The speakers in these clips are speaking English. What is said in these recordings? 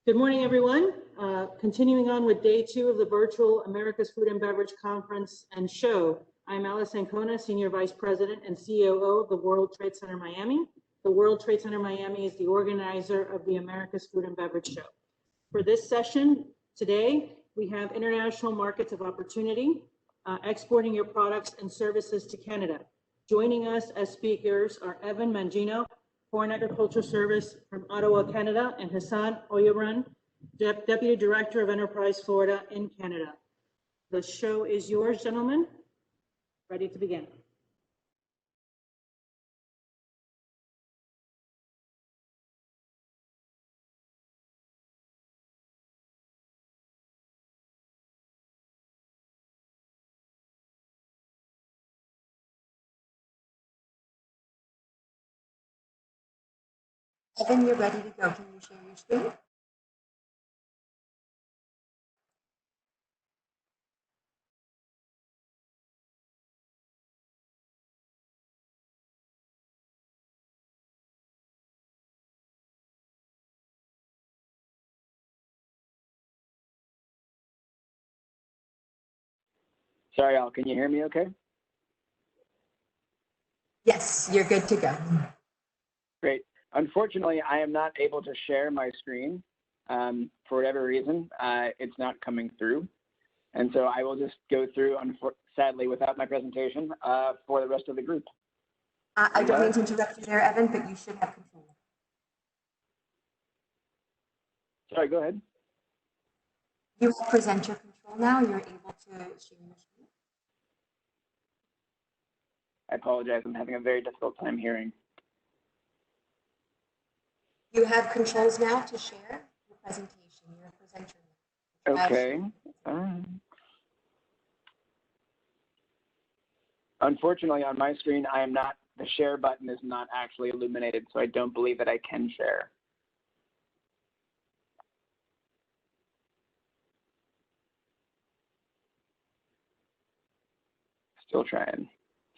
Good morning, everyone. Continuing on with day 2 of the virtual America's Food and Beverage Conference and Show. I'm Alice Ancona, Senior Vice President and COO of the World Trade Center Miami. The World Trade Center Miami is the organizer of the America's Food and Beverage Show. For this session today, we have International Markets of Opportunity, exporting your products and services to Canada. Joining us as speakers are Evan Mangino, Foreign Agriculture Service from Ottawa, Canada, and Hesam Houryaband, Deputy Director of Enterprise Florida in Canada. The show is yours, gentlemen. Ready to begin. Evan, you're ready to go. Can you share your screen? Sorry, Al, can you hear me okay? Yes, you're good to go. Great. Unfortunately, I am not able to share my screen for whatever reason. It's not coming through. And so I will just go through, sadly, without my presentation for the rest of the group. I don't mean to interrupt you there, Evan, but you should have control. Sorry, go ahead. You have presenter control now. You're able to share your screen. I apologize. I'm having a very difficult time hearing. You have controls now to share your presentation. You're a presenter now. Okay. Unfortunately, on my screen, the share button is not actually illuminated, so I don't believe that I can share. Still trying.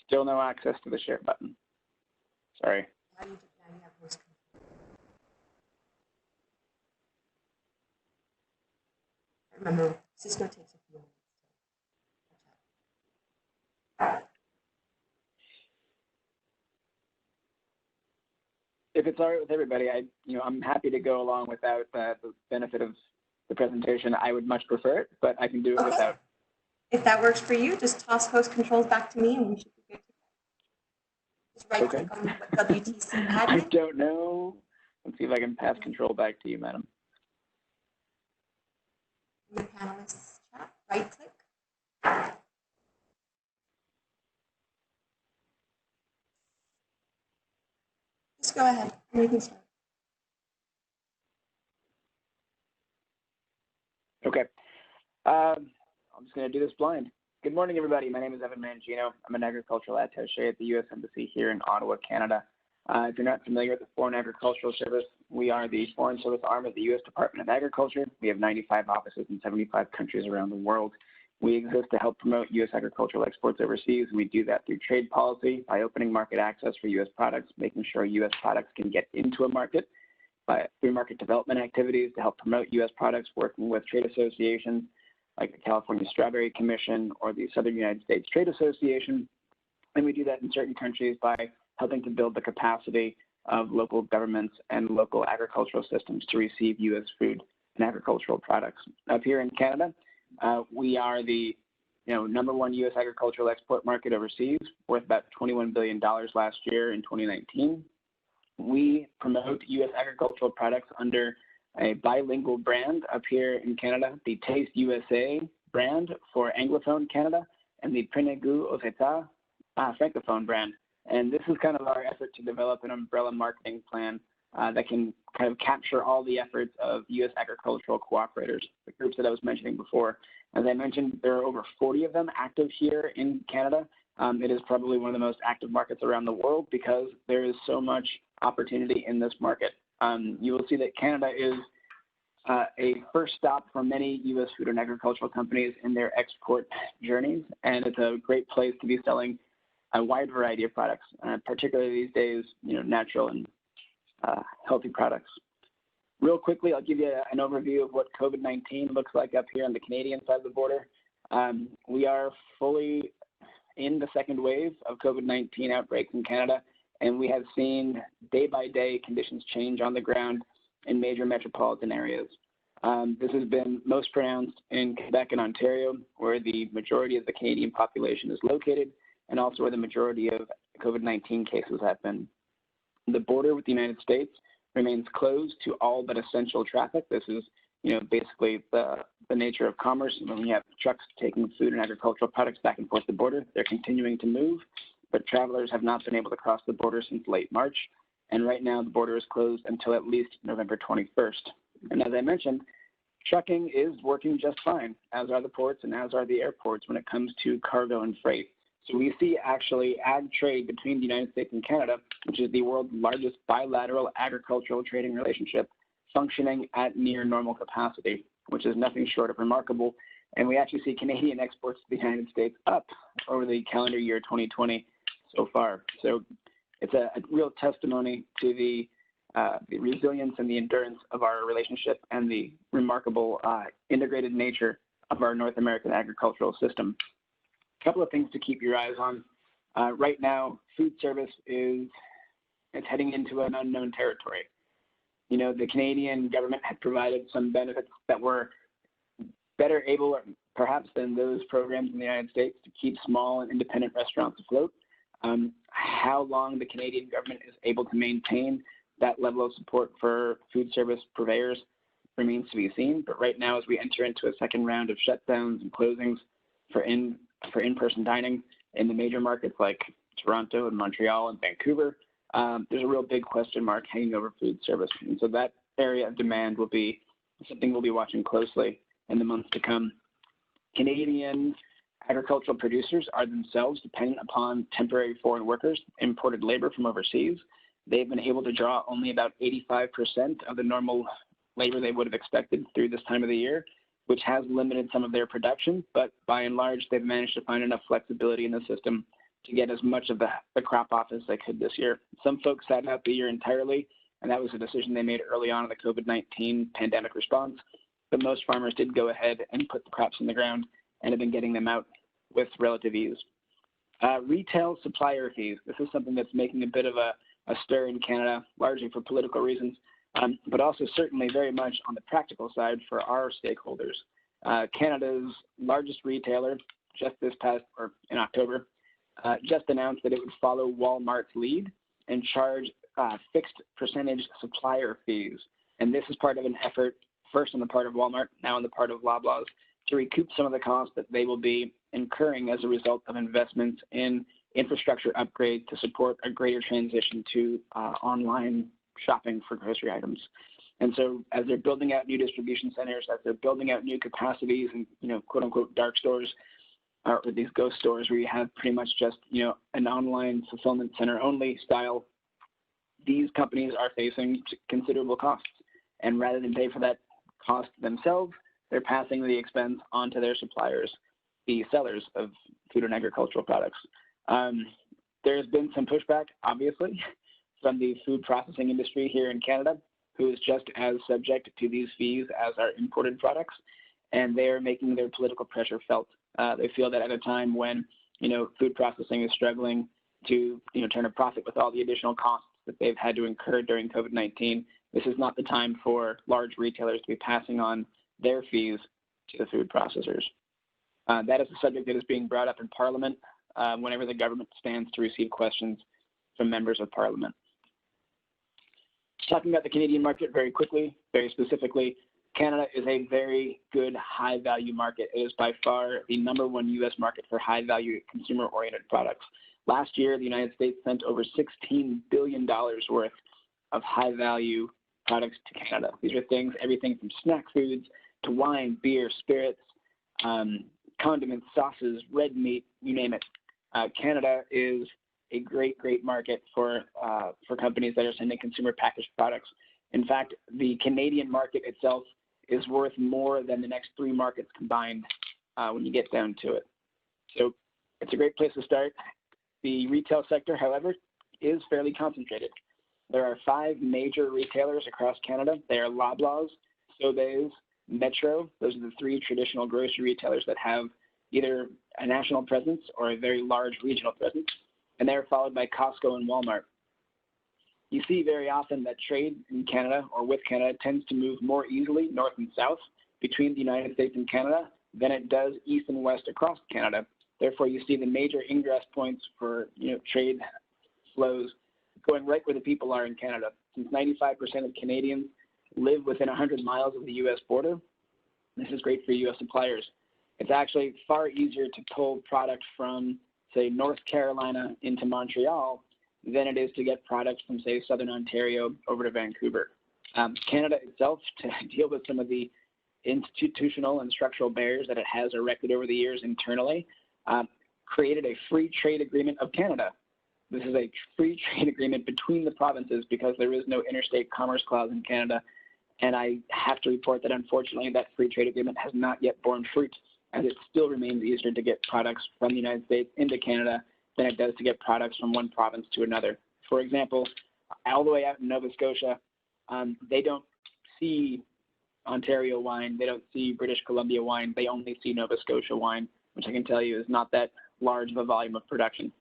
Still no access to the share button. Sorry. Now you have voice control. Remember, Cisco takes a few minutes. If it's all right with everybody, I'm happy to go along without the benefit of the presentation. I would much prefer it, but I can do it without. If that works for you, just toss host controls back to me and we should be good to go. Just right click on WTC admin. I don't know. Let's see if I can pass control back to you, madam. In the panelists chat, right click. Just go ahead and we can start. Okay. I'm just going to do this blind. Good morning, everybody. My name is Evan Mangino. I'm an agricultural attaché at the U.S. Embassy here in Ottawa, Canada. If you're not familiar with the Foreign Agricultural Service, we are the foreign service arm of the U.S. Department of Agriculture. We have 95 offices in 75 countries around the world. We exist to help promote U.S. agricultural exports overseas. We do that through trade policy, by opening market access for U.S. products, making sure U.S. products can get into a market, through market development activities to help promote U.S. products, working with trade associations like the California Strawberry Commission or the Southern United States Trade Association. And we do that in certain countries by helping to build the capacity of local governments and local agricultural systems to receive U.S. food and agricultural products. Up here in Canada, we are the #1 U.S. agricultural export market overseas, worth about $21 billion last year in 2019. We promote U.S. agricultural products under a bilingual brand up here in Canada, the Taste USA brand for Anglophone Canada, and the Prenez-Goût aux États Francophone brand. And this is kind of our effort to develop an umbrella marketing plan that can kind of capture all the efforts of U.S. agricultural cooperators, the groups that I was mentioning before. As I mentioned, there are over 40 of them active here in Canada. It is probably one of the most active markets around the world because there is so much opportunity in this market. You will see that Canada is a first stop for many U.S. food and agricultural companies in their export journeys, and it's a great place to be selling a wide variety of products, particularly these days, natural and healthy products. Real quickly, I'll give you an overview of what COVID-19 looks like up here on the Canadian side of the border. We are fully in the second wave of COVID-19 outbreaks in Canada, and we have seen day-by-day conditions change on the ground in major metropolitan areas. This has been most pronounced in Quebec and Ontario, where the majority of the Canadian population is located, and also where the majority of COVID-19 cases have been. The border with the United States remains closed to all but essential traffic. This is, basically the nature of commerce. When we have trucks taking food and agricultural products back and forth the border, they're continuing to move, but travelers have not been able to cross the border since late March. And right now the border is closed until at least November 21st. And as I mentioned, trucking is working just fine, as are the ports and as are the airports when it comes to cargo and freight. So we see actually ag trade between the United States and Canada, which is the world's largest bilateral agricultural trading relationship, functioning at near normal capacity, which is nothing short of remarkable. And we actually see Canadian exports to the United States up over the calendar year 2020 so far. So it's a real testimony to the resilience and the endurance of our relationship and the remarkable integrated nature of our North American agricultural system. A couple of things to keep your eyes on. Right now, food service is heading into an unknown territory. The Canadian government had provided some benefits that were better able, perhaps, than those programs in the United States to keep small and independent restaurants afloat. How long the Canadian government is able to maintain that level of support for food service purveyors remains to be seen. But right now, as we enter into a second round of shutdowns and closings for in-person dining in the major markets like Toronto and Montreal and Vancouver, there's a real big question mark hanging over food service. And so that area of demand will be something we'll be watching closely in the months to come. Canadian agricultural producers are themselves dependent upon temporary foreign workers, imported labor from overseas. They've been able to draw only about 85% of the normal labor they would have expected through this time of the year, which has limited some of their production, but by and large, they've managed to find enough flexibility in the system to get as much of the crop off as they could this year. Some folks sat out the year entirely, and that was a decision they made early on in the COVID-19 pandemic response. But most farmers did go ahead and put the crops in the ground and have been getting them out with relative ease. Retail supplier fees. This is something that's making a bit of a stir in Canada, largely for political reasons, but also certainly very much on the practical side for our stakeholders. Canada's largest retailer, just this past, or in October, just announced that it would follow Walmart's lead and charge fixed percentage supplier fees. And this is part of an effort, first on the part of Walmart, now on the part of Loblaws, to recoup some of the costs that they will be incurring as a result of investments in infrastructure upgrade to support a greater transition to online shopping for grocery items. And so as they're building out new distribution centers, as they're building out new capacities and, quote unquote, dark stores, or these ghost stores where you have pretty much just, an online fulfillment center only style, these companies are facing considerable costs. And rather than pay for that cost themselves, they're passing the expense onto their suppliers, the sellers of food and agricultural products. There's been some pushback, obviously, from the food processing industry here in Canada, who is just as subject to these fees as our imported products, and they are making their political pressure felt. They feel that at a time when, food processing is struggling to, turn a profit with all the additional costs that they've had to incur during COVID-19, this is not the time for large retailers to be passing on their fees to the food processors. That is a subject that is being brought up in Parliament whenever the government stands to receive questions from members of Parliament. Talking about the Canadian market very quickly, very specifically, Canada is a very good high-value market. It is by far the #1 U.S. market for high-value consumer-oriented products. Last year, the United States sent over $16 billion worth of high-value products to Canada. These are things, everything from snack foods to wine, beer, spirits, condiments, sauces, red meat, you name it. Canada is a great, great market for companies that are sending consumer packaged products. In fact, the Canadian market itself is worth more than the next 3 markets combined when you get down to it. So it's a great place to start. The retail sector, however, is fairly concentrated. There are 5 major retailers across Canada. They are Loblaws, Sobeys, Metro. Those are the 3 traditional grocery retailers that have either a national presence or a very large regional presence, and they're followed by Costco and Walmart. You see very often that trade in Canada or with Canada tends to move more easily north and south between the United States and Canada than it does east and west across Canada. Therefore, you see the major ingress points for trade flows going right where the people are in Canada. Since 95% of Canadians live within 100 miles of the U.S. border, this is great for U.S. suppliers. It's actually far easier to pull product from, say, North Carolina into Montreal than it is to get products from, say, Southern Ontario over to Vancouver. Canada itself, to deal with some of the institutional and structural barriers that it has erected over the years internally, created a free trade agreement of Canada. This is a free trade agreement between the provinces because there is no interstate commerce clause in Canada. And I have to report that, unfortunately, that free trade agreement has not yet borne fruit, as it still remains easier to get products from the United States into Canada than it does to get products from one province to another. For example, all the way out in Nova Scotia, they don't see Ontario wine, they don't see British Columbia wine, they only see Nova Scotia wine, which I can tell you is not that large of a volume of production.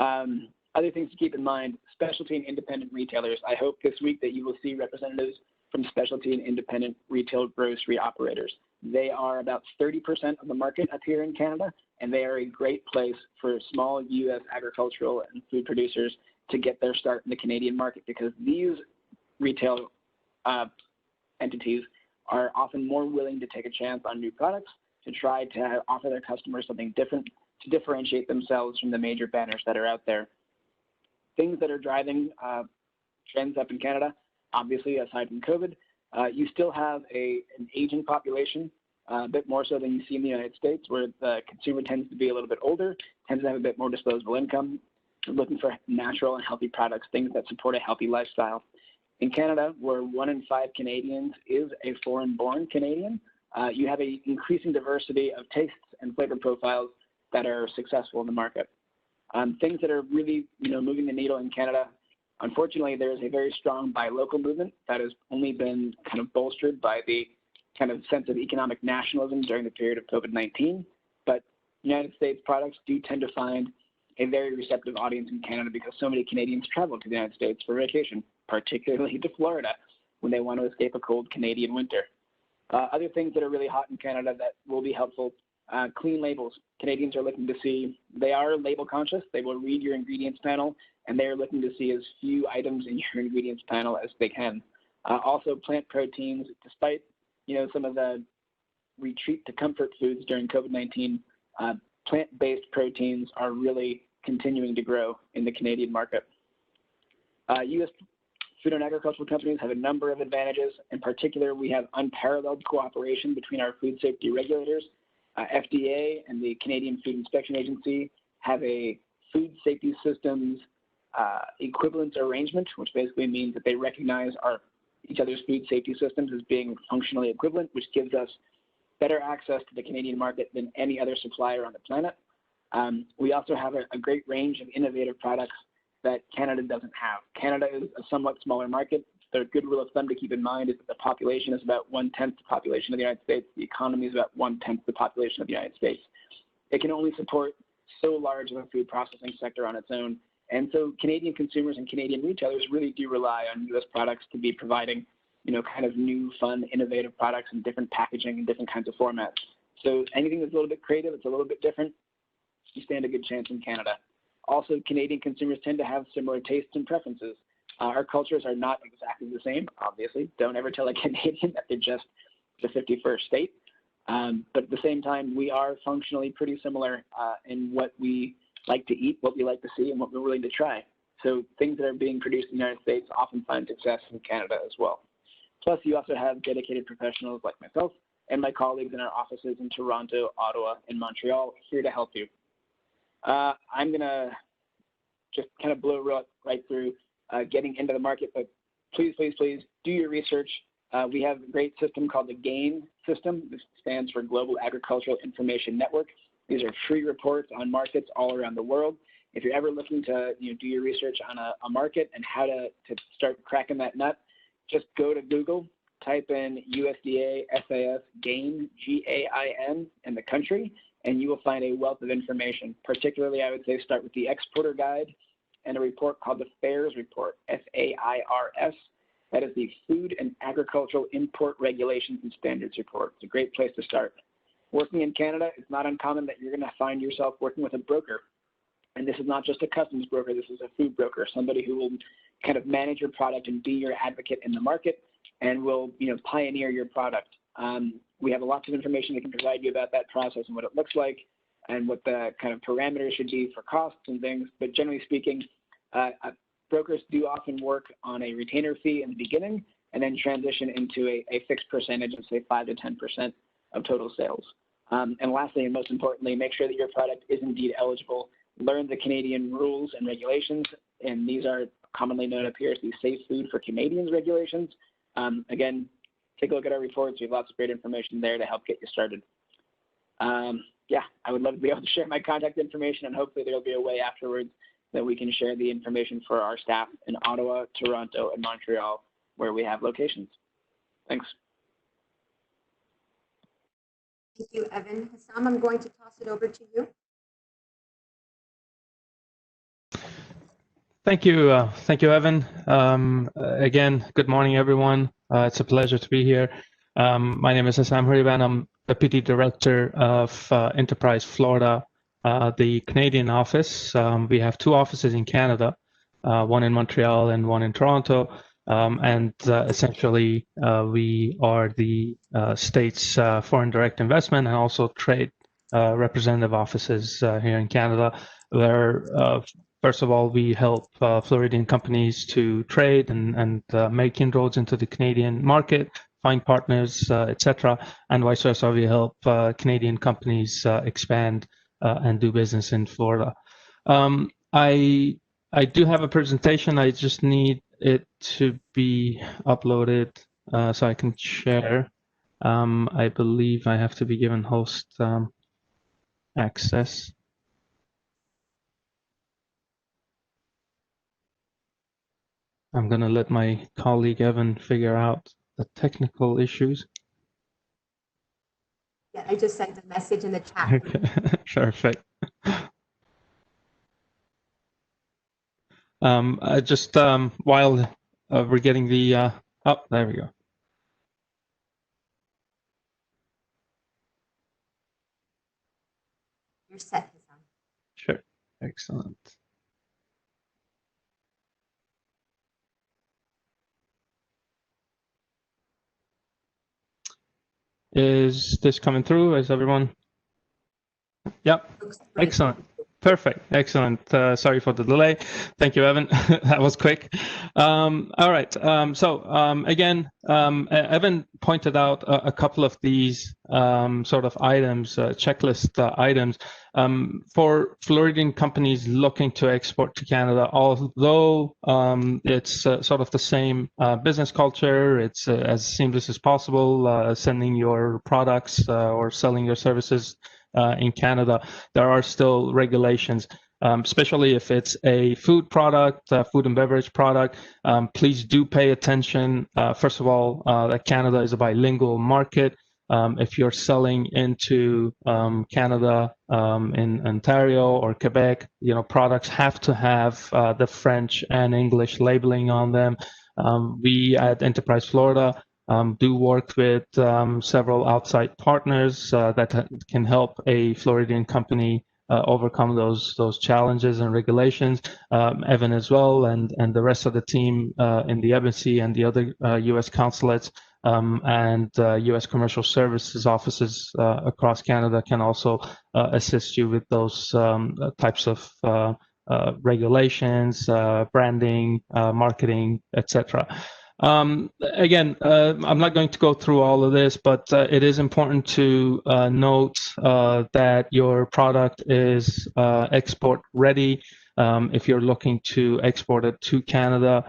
Other things to keep in mind, specialty and independent retailers. I hope this week that you will see representatives from specialty and independent retail grocery operators. They are about 30% of the market up here in Canada, and they are a great place for small U.S. agricultural and food producers to get their start in the Canadian market, because these retail entities are often more willing to take a chance on new products, to try to offer their customers something different, to differentiate themselves from the major banners that are out there. Things that are driving trends up in Canada, obviously, aside from COVID, you still have an aging population, a bit more so than you see in the United States, where the consumer tends to be a little bit older, tends to have a bit more disposable income, looking for natural and healthy products, things that support a healthy lifestyle. In Canada, where 1 in 5 Canadians is a foreign-born Canadian, you have an increasing diversity of tastes and flavor profiles that are successful in the market. Things that are really, moving the needle in Canada. Unfortunately, there is a very strong buy local movement that has only been kind of bolstered by the kind of sense of economic nationalism during the period of COVID-19. But United States products do tend to find a very receptive audience in Canada because so many Canadians travel to the United States for vacation, particularly to Florida, when they want to escape a cold Canadian winter. Other things that are really hot in Canada that will be helpful, clean labels. Canadians are looking to see, they are label conscious, they will read your ingredients panel, and they are looking to see as few items in your ingredients panel as they can. Also, plant proteins, despite some of the retreat to comfort foods during COVID-19, plant-based proteins are really continuing to grow in the Canadian market. U.S. food and agricultural companies have a number of advantages. In particular, we have unparalleled cooperation between our food safety regulators. FDA and the Canadian Food Inspection Agency have a food safety systems equivalence arrangement, which basically means that they recognize each other's food safety systems as being functionally equivalent, which gives us better access to the Canadian market than any other supplier on the planet. We also have a great range of innovative products that Canada doesn't have. Canada is a somewhat smaller market. The good rule of thumb to keep in mind is that the population is about 1/10 the population of the United States. The economy is about 1/10 the population of the United States. It can only support so large of a food processing sector on its own. And so Canadian consumers and Canadian retailers really do rely on U.S. products to be providing, kind of new, fun, innovative products in different packaging and different kinds of formats. So anything that's a little bit creative, it's a little bit different, you stand a good chance in Canada. Also, Canadian consumers tend to have similar tastes and preferences. Our cultures are not exactly the same, obviously. Don't ever tell a Canadian that they're just the 51st state. But at the same time, we are functionally pretty similar in what we like to eat, what we like to see, and what we're willing to try. So things that are being produced in the United States often find success in Canada as well. Plus, you also have dedicated professionals like myself and my colleagues in our offices in Toronto, Ottawa, and Montreal here to help you. I'm going to just kind of blow right through getting into the market, but please do your research. We have a great system called the GAIN system. This stands for Global Agricultural Information Network. These are free reports on markets all around the world. if you're ever looking to do your research on a market and how to start cracking that nut, just go to Google, type in USDA SAS GAIN, GAIN, in the country, and you will find a wealth of information. Particularly, I would say start with the Exporter Guide and a report called the FAIRS Report, FAIRS. That is the Food and Agricultural Import Regulations and Standards Report. It's a great place to start. Working in Canada, it's not uncommon that you're going to find yourself working with a broker. And this is not just a customs broker, this is a food broker, somebody who will kind of manage your product and be your advocate in the market and will pioneer your product. We have lots of information that can provide you about that process and what it looks like and what the kind of parameters should be for costs and things. But generally speaking, brokers do often work on a retainer fee in the beginning and then transition into a fixed percentage of say 5 to 10% of total sales. And lastly, and most importantly, make sure that your product is indeed eligible. Learn the Canadian rules and regulations, and these are commonly known up here as the Safe Food for Canadians regulations. Again, take a look at our reports. We have lots of great information there to help get you started. Yeah, I would love to be able to share my contact information, and hopefully there will be a way afterwards that we can share the information for our staff in Ottawa, Toronto, and Montreal, where we have locations. Thanks. Thank you, Evan. Hesam, I'm going to toss it over to you. Thank you, Evan. Again, good morning, everyone. It's a pleasure to be here. My name is Hesam Houryaband. I'm Deputy Director of Enterprise Florida, the Canadian office. We have 2 offices in Canada, one in Montreal and one in Toronto. Essentially, we are the state's foreign direct investment and also trade representative offices here in Canada, where first of all, we help Floridian companies to trade and make inroads into the Canadian market, find partners, etc. And vice versa, we help Canadian companies expand and do business in Florida. I do have a presentation. I just need it to be uploaded so I can share. I believe I have to be given host access. I'm going to let my colleague Evan figure out the technical issues. Yeah, I just sent a message in the chat. Okay, perfect. Just while we're getting the, oh, there we go. You're set, Hesam. Sure, excellent. Is this coming through? Is everyone? Yep, excellent. Perfect, excellent. Sorry for the delay. Thank you, Evan. That was quick. All right, again, Evan pointed out a couple of these sort of items, checklist items. For Floridian companies looking to export to Canada, although it's sort of the same business culture, it's as seamless as possible, sending your products or selling your services in Canada, there are still regulations, especially if it's a food product, food and beverage product. Please do pay attention. First of all, that Canada is a bilingual market. If you're selling into Canada in Ontario or Quebec, products have to have the French and English labeling on them. We at Enterprise Florida do work with several outside partners that can help a Floridian company overcome those challenges and regulations. Evan as well, and the rest of the team in the embassy and the other U.S. consulates and U.S. commercial services offices across Canada can also assist you with those types of regulations, branding, marketing, etc. Again, I'm not going to go through all of this, but it is important to note that your product is export ready if you're looking to export it to Canada.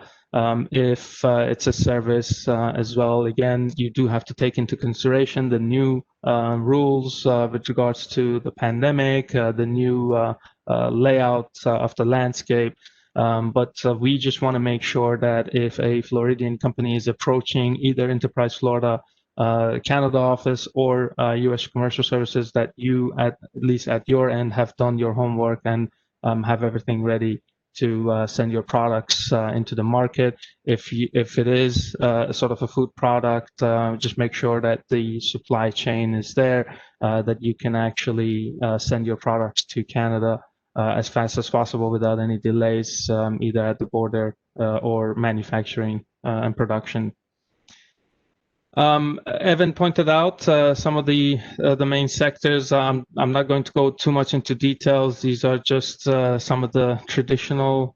If it's a service as well, again, you do have to take into consideration the new rules with regards to the pandemic, the new layout of the landscape. But we just want to make sure that if a Floridian company is approaching either Enterprise Florida Canada office or U.S. Commercial Services, that you at least at your end have done your homework and have everything ready to send your products into the market. If it is sort of a food product, just make sure that the supply chain is there, that you can actually send your products to Canada as fast as possible without any delays, either at the border or manufacturing and production. Evan pointed out some of the main sectors. I'm not going to go too much into details. These are just some of the traditional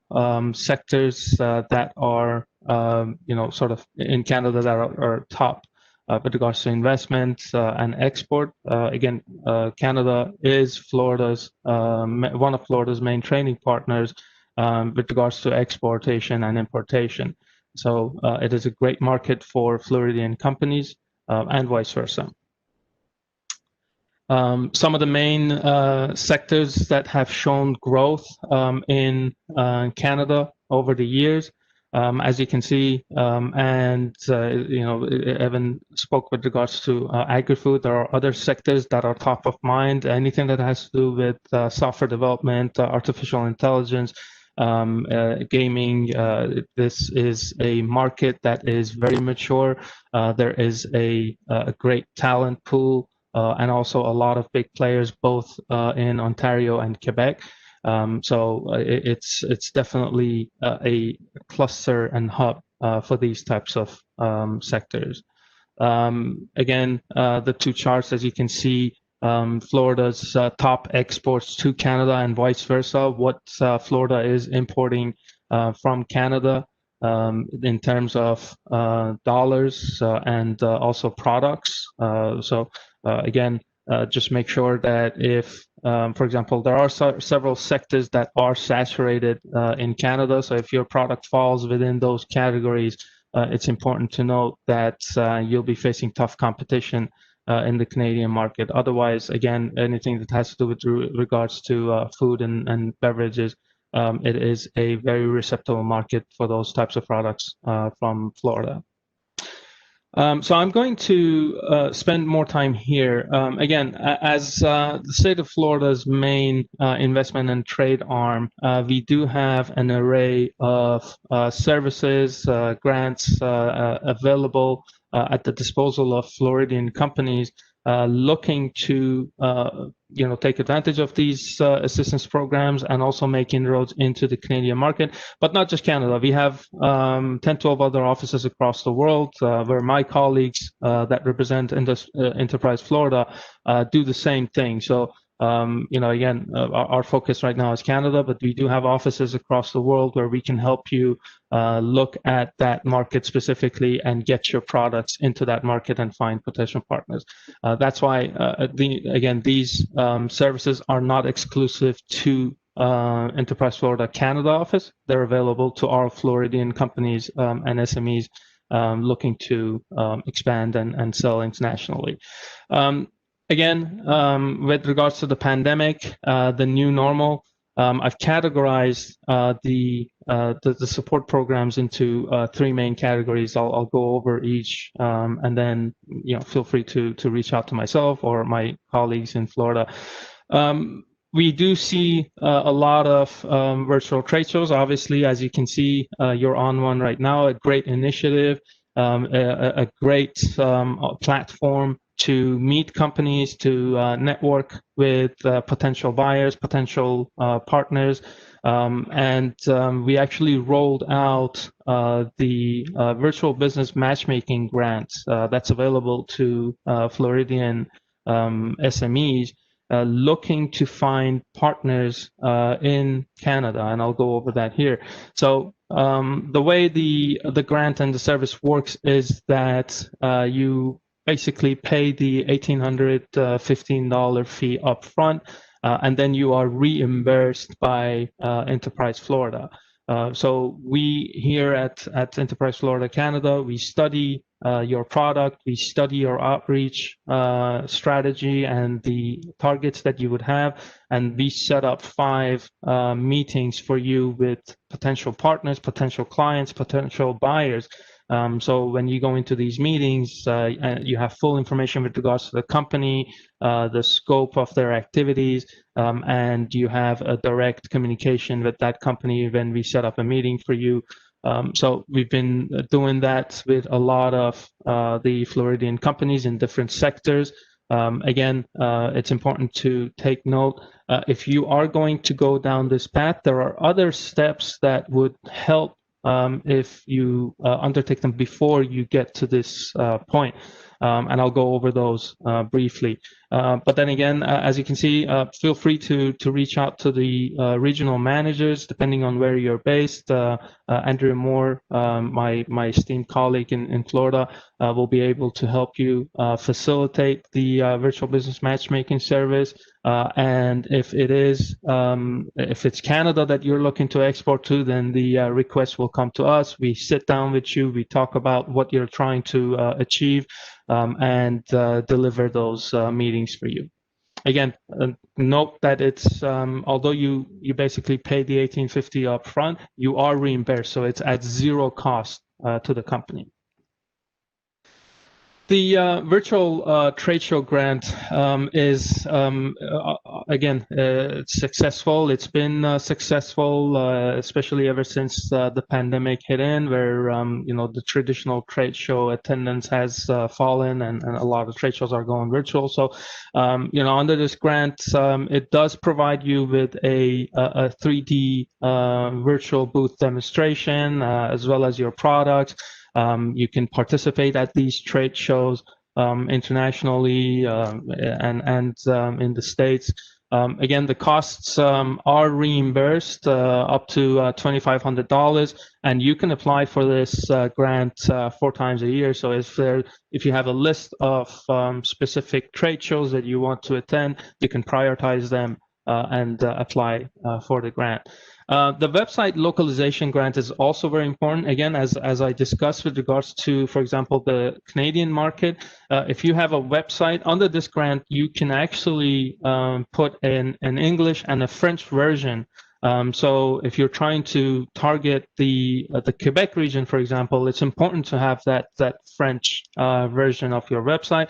sectors that are, sort of in Canada that are top with regards to investment and export. Again, Canada is Florida's one of Florida's main trading partners with regards to exportation and importation. So it is a great market for Floridian companies and vice versa. Some of the main sectors that have shown growth in Canada over the years, as you can see, Evan spoke with regards to agri-food. There are other sectors that are top of mind. Anything that has to do with software development, artificial intelligence, gaming. This is a market that is very mature. There is a great talent pool and also a lot of big players both in Ontario and Quebec. So it's definitely a cluster and hub for these types of sectors. Again, the two charts, as you can see, Florida's top exports to Canada and vice versa, what Florida is importing from Canada in terms of dollars and also products. Again, just make sure that if, for example, there are several sectors that are saturated in Canada. So if your product falls within those categories, it's important to note that you'll be facing tough competition in the Canadian market. Otherwise, again, anything that has to do with regards to food and beverages, it is a very receptive market for those types of products from Florida. So I'm going to spend more time here. Again, as the state of Florida's main investment and trade arm, we do have an array of services, grants available at the disposal of Floridian companies looking to take advantage of these assistance programs and also make inroads into the Canadian market, but not just Canada. We have 10, 12 other offices across the world where my colleagues that represent Enterprise Florida do the same thing. So again, our focus right now is Canada, but we do have offices across the world where we can help you look at that market specifically and get your products into that market and find potential partners. That's why, again, these services are not exclusive to Enterprise Florida Canada office. They're available to our Floridian companies and SMEs looking to expand and sell internationally. Again, with regards to the pandemic, the new normal, I've categorized the support programs into three main categories. I'll go over each, and then feel free to reach out to myself or my colleagues in Florida. We do see a lot of virtual trade shows. Obviously, as you can see, you're on one right now. A great initiative, a great platform to meet companies, to network with potential buyers, potential partners. And we actually rolled out the virtual business matchmaking grant that's available to Floridian SMEs looking to find partners in Canada. And I'll go over that here. So the way the grant and the service works is that you basically pay the $1,815 fee up front, and then you are reimbursed by Enterprise Florida. So we here at Enterprise Florida Canada, we study your product, we study your outreach strategy and the targets that you would have, and we set up 5 meetings for you with potential partners, potential clients, potential buyers. So when you go into these meetings, you have full information with regards to the company, the scope of their activities, and you have a direct communication with that company when we set up a meeting for you. So we've been doing that with a lot of the Floridian companies in different sectors. Again, it's important to take note. If you are going to go down this path, there are other steps that would help if you undertake them before you get to this point. And I'll go over those briefly. But then again, as you can see, feel free to reach out to the regional managers, depending on where you're based. Andrea Moore, my esteemed colleague in Florida, will be able to help you facilitate the virtual business matchmaking service. And if it's Canada that you're looking to export to, then the request will come to us. We sit down with you, we talk about what you're trying to achieve, and deliver those meetings for you. Again, note that it's although you basically pay the $1,850 up front, you are reimbursed, so it's at zero cost to the company. The virtual trade show grant is, again, it's successful. It's been successful, especially ever since the pandemic hit in, where the traditional trade show attendance has fallen, and a lot of trade shows are going virtual. So, under this grant, it does provide you with a 3D virtual booth demonstration, as well as your products. You can participate at these trade shows internationally and in the States. Again, the costs are reimbursed up to $2,500, and you can apply for this grant 4 times a year. So if you have a list of specific trade shows that you want to attend, you can prioritize them and apply for the grant. The website localization grant is also very important. Again, as I discussed with regards to, for example, the Canadian market, if you have a website under this grant, you can actually put an English and a French version. So if you're trying to target the Quebec region, for example, it's important to have that French version of your website.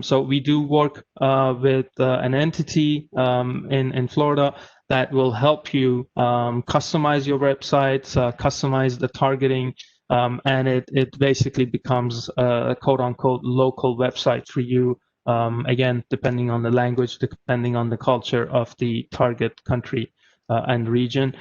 So we do work with an entity in Florida that will help you customize your websites, customize the targeting, and it basically becomes a quote-unquote local website for you, again, depending on the language, depending on the culture of the target country and region.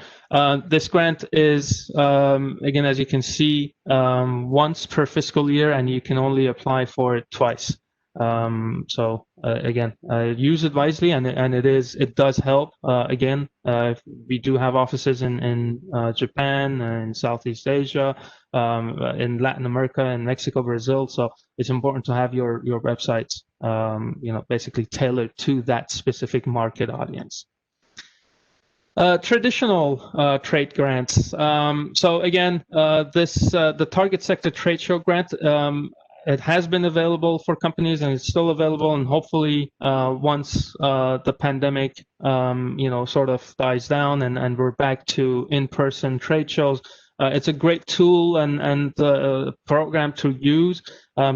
This grant is, again, as you can see, once per fiscal year, and you can only apply for it twice. So again, use it wisely, and it does help. Again, we do have offices in Japan, in Southeast Asia, in Latin America, and Mexico, Brazil. So it's important to have your websites, basically tailored to that specific market audience. Traditional trade grants. So again, the target sector trade show grant. It has been available for companies, and it's still available. And hopefully, once the pandemic, sort of dies down, and we're back to in-person trade shows, it's a great tool and program to use.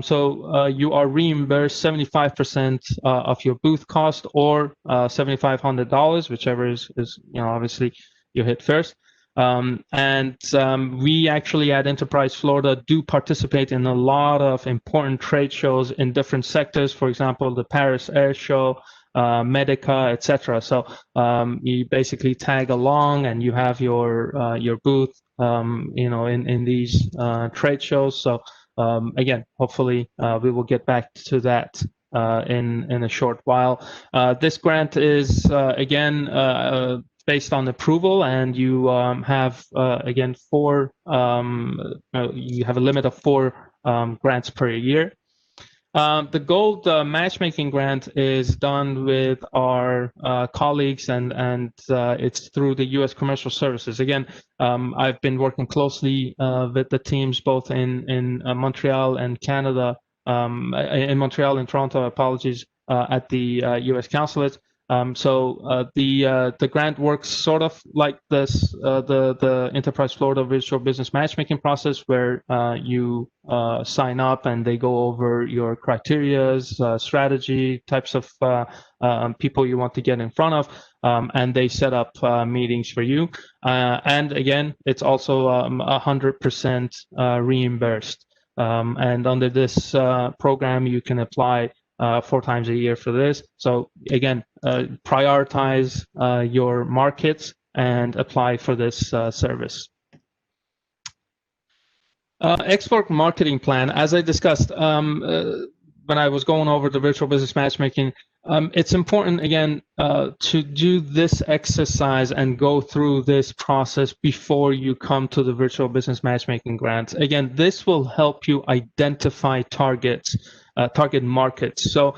So you are reimbursed 75% of your booth cost, or $7,500, whichever is obviously you hit first. We actually at Enterprise Florida do participate in a lot of important trade shows in different sectors. For example, the Paris Air Show, Medica, etc. So you basically tag along, and you have your booth, in these trade shows. So again, hopefully we will get back to that in a short while. This grant is again based on approval, and you have again you have a limit of 4 grants per year. The gold matchmaking grant is done with our colleagues, and it's through the U.S. Commercial Services. Again, I've been working closely with the teams both in Montreal and Canada, in Montreal and Toronto, apologies, at the U.S. consulate. So the grant works sort of like this, the Enterprise Florida Virtual Business Matchmaking process, where you sign up and they go over your criterias, strategy, types of people you want to get in front of, and they set up meetings for you. And again, it's also 100% reimbursed. And under this program, you can apply 4 times a year for this. So again, prioritize your markets and apply for this service. Export marketing plan, as I discussed when I was going over the virtual business matchmaking, it's important, again, to do this exercise and go through this process before you come to the virtual business matchmaking grants. Again, this will help you identify targets, target markets. So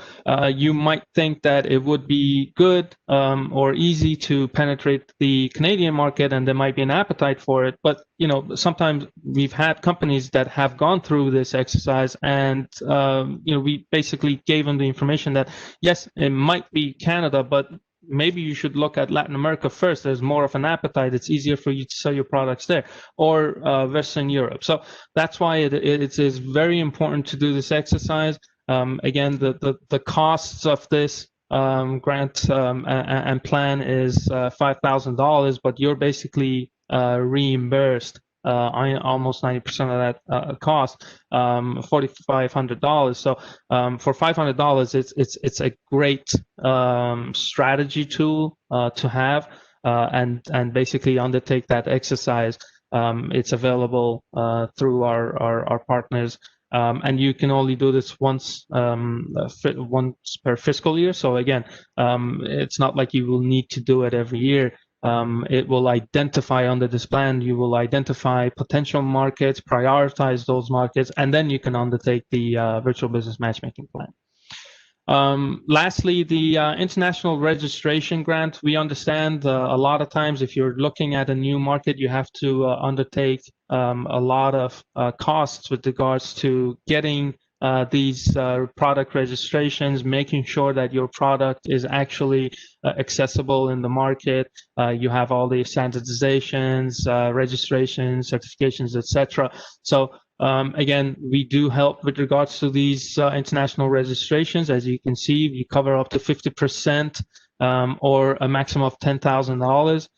you might think that it would be good or easy to penetrate the Canadian market, and there might be an appetite for it. But you know, sometimes we've had companies that have gone through this exercise, and you know, we basically gave them the information that yes, it might be Canada, but maybe you should look at Latin America first. There's more of an appetite. It's easier for you to sell your products there, or Western Europe. So that's why it is very important to do this exercise. Again, the costs of this grant and plan is $5,000, but you're basically reimbursed almost 90% of that cost, $4,500. So for $500, it's a great strategy tool to have, and basically undertake that exercise. It's available through our partners. And you can only do this once per fiscal year. So again, it's not like you will need to do it every year. It will identify under this plan, you will identify potential markets, prioritize those markets, and then you can undertake the virtual business matchmaking plan. Lastly, the international registration grant. We understand a lot of times if you're looking at a new market, you have to undertake a lot of costs with regards to getting these product registrations, making sure that your product is actually accessible in the market. You have all the standardizations, registrations, certifications, etc. So again, we do help with regards to these international registrations. As you can see, we cover up to 50% or a maximum of $10,000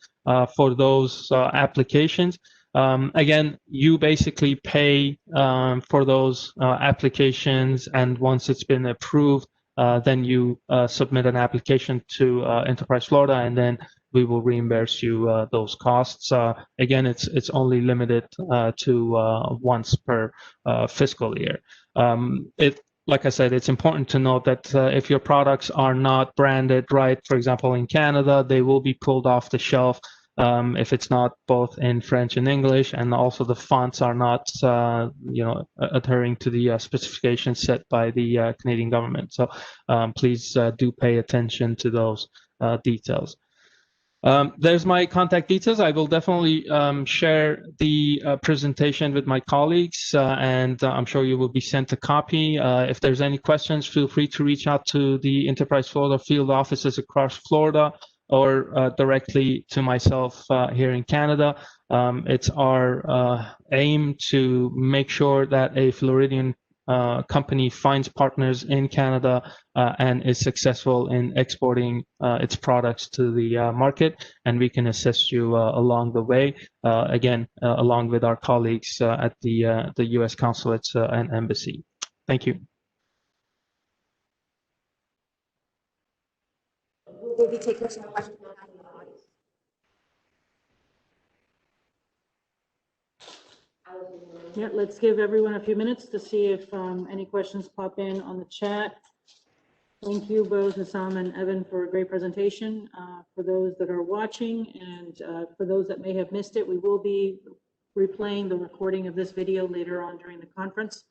for those applications. Again, you basically pay for those applications, and once it's been approved, then you submit an application to Enterprise Florida, and then we will reimburse you those costs. Again, it's only limited to once per fiscal year. Like I said, it's important to note that if your products are not branded right, for example, in Canada, they will be pulled off the shelf if it's not both in French and English, and also the fonts are not, adhering to the specifications set by the Canadian government. So please do pay attention to those details. There's my contact details. I will definitely share the presentation with my colleagues, and I'm sure you will be sent a copy. If there's any questions, feel free to reach out to the Enterprise Florida field offices across Florida, or directly to myself here in Canada. It's our aim to make sure that a Floridian company finds partners in Canada and is successful in exporting its products to the market, and we can assist you along the way, again, along with our colleagues at the U.S. consulates and embassy. Thank you. We'll be taking some questions from the audience. Yeah, let's give everyone a few minutes to see if any questions pop in on the chat. Thank you both, Hesam and Evan, for a great presentation. For those that are watching, and for those that may have missed it, we will be replaying the recording of this video later on during the conference.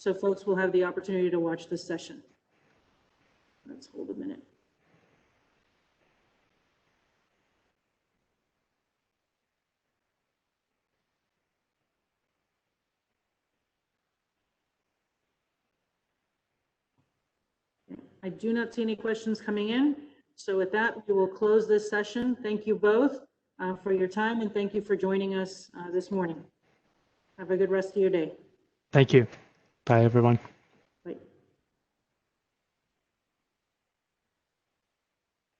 so folks will have the opportunity to watch this session. Let's hold a minute. I do not see any questions coming in. So with that, we will close this session. Thank you both for your time, and thank you for joining us this morning. Have a good rest of your day. Thank you. Bye, everyone.